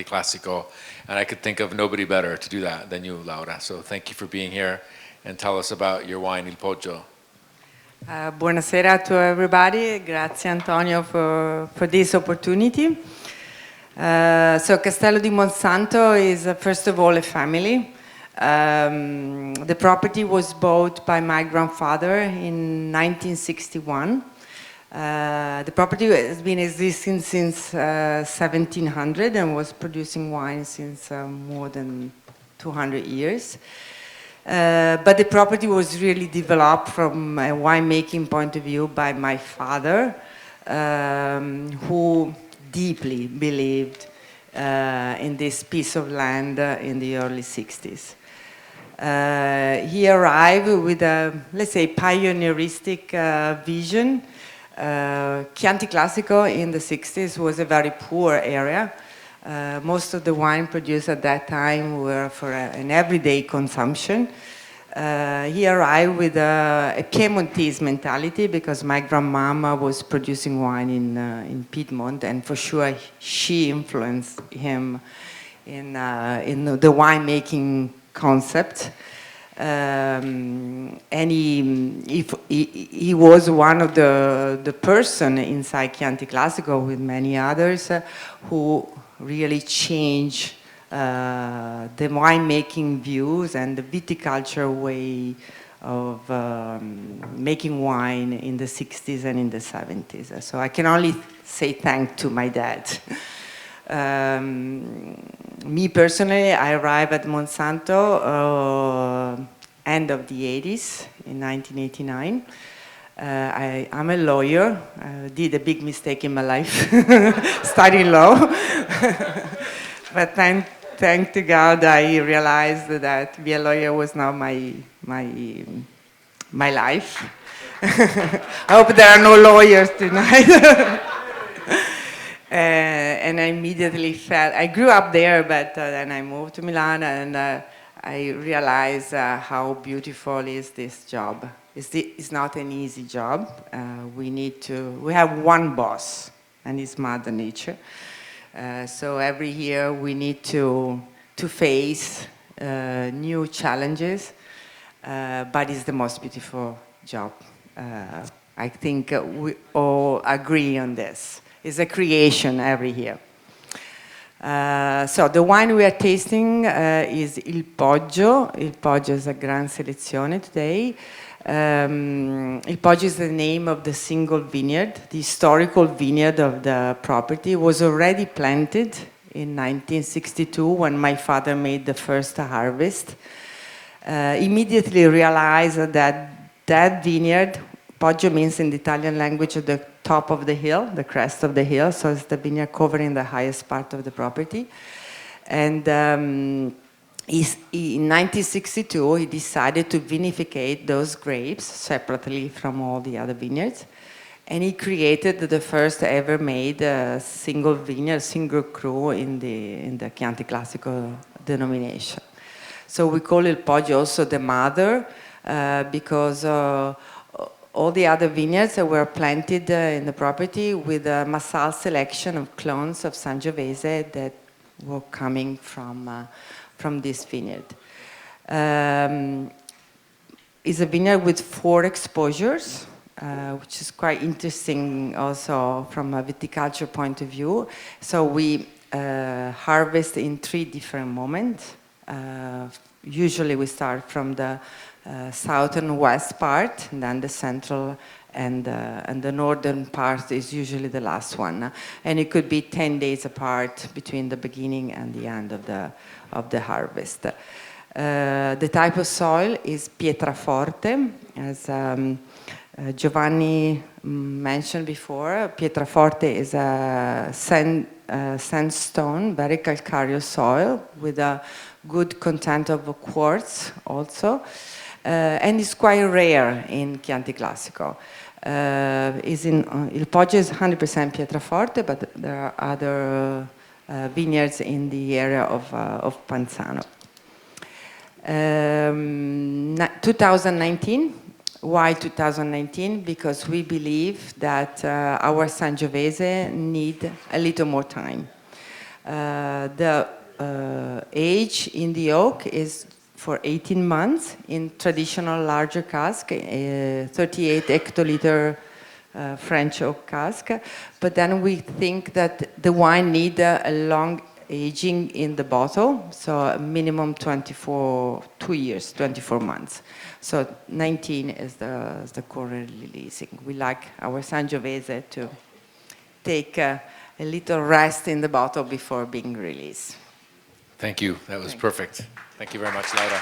Classico, and I could think of nobody better to do that than you, Laura. So thank you for being here and tell us about your wine, Il Poggio. Buonasera to everybody. Grazie Antonio for this opportunity. So Castello di Monsanto is first of all a family. The property was bought by my grandfather in 1961. The property has been existing since 1700 and was producing wine since more than 200 years. But the property was really developed from a winemaking point of view by my father, who deeply believed in this piece of land in the early 60s. He arrived with a, let's say, pioneeristic vision. Chianti Classico in the 60s was a very poor area. Most of the wine produced at that time were for an everyday consumption. He arrived with a Piemontese mentality because my grandmama was producing wine in Piedmont, and for sure she influenced him in the winemaking concept. And he was one of the person inside Chianti Classico with many others who really changed the winemaking views and the viticulture way of making wine in the 60s and in the 70s. So I can only say thanks to my dad. Me personally, I arrived at Monsanto end of the 80s, in 1989. I'm a lawyer. I did a big mistake in my life, studying law. But thank to God, I realized that be a lawyer was not my life. I hope there are no lawyers tonight. And I immediately felt, I grew up there, but then I moved to Milan, and I realized how beautiful is this job. It's not an easy job. We have one boss, and it's Mother Nature. So every year we need to face new challenges, but it's the most beautiful job. I think we all agree on this. It's a creation every year. So the wine we are tasting is Il Poggio. Il Poggio is a Gran Selezione today. Il Poggio is the name of the single vineyard. The historical vineyard of the property was already planted in 1962 when my father made the first harvest. Immediately realized that vineyard, Poggio means in the Italian language the top of the hill, the crest of the hill, so it's the vineyard covering the highest part of the property. And in 1962, he decided to vinificate those grapes separately from all the other vineyards. And he created the first ever made single vineyard, single cru in the Chianti Classico denomination. So we call Il Poggio also the mother because all the other vineyards were planted in the property with a massal selection of clones of Sangiovese that were coming from this vineyard. It's a vineyard with 4 exposures, which is quite interesting also from a viticulture point of view. So we harvest in 3 different moments. Usually we start from the southern west part, and then the central and the northern part is usually the last one. And it could be 10 days apart between the beginning and the end of the harvest. The type of soil is Pietraforte, as Giovanni mentioned before. Pietraforte is a sandstone, very calcareous soil with a good content of quartz also. And it's quite rare in Chianti Classico. Il Poggio is 100% Pietraforte, but there are other vineyards in the area of Panzano. 2019. Why 2019? Because we believe that our Sangiovese need a little more time. The age in the oak is for 18 months in traditional larger cask, 38 hectoliter French oak cask. But then we think that the wine needs a long aging in the bottle, so a minimum 2 years, 24 months. So 19 is the current releasing. We like our Sangiovese to take a little rest in the bottle before being released. Thank you. That was perfect. Thank you very much, Laura.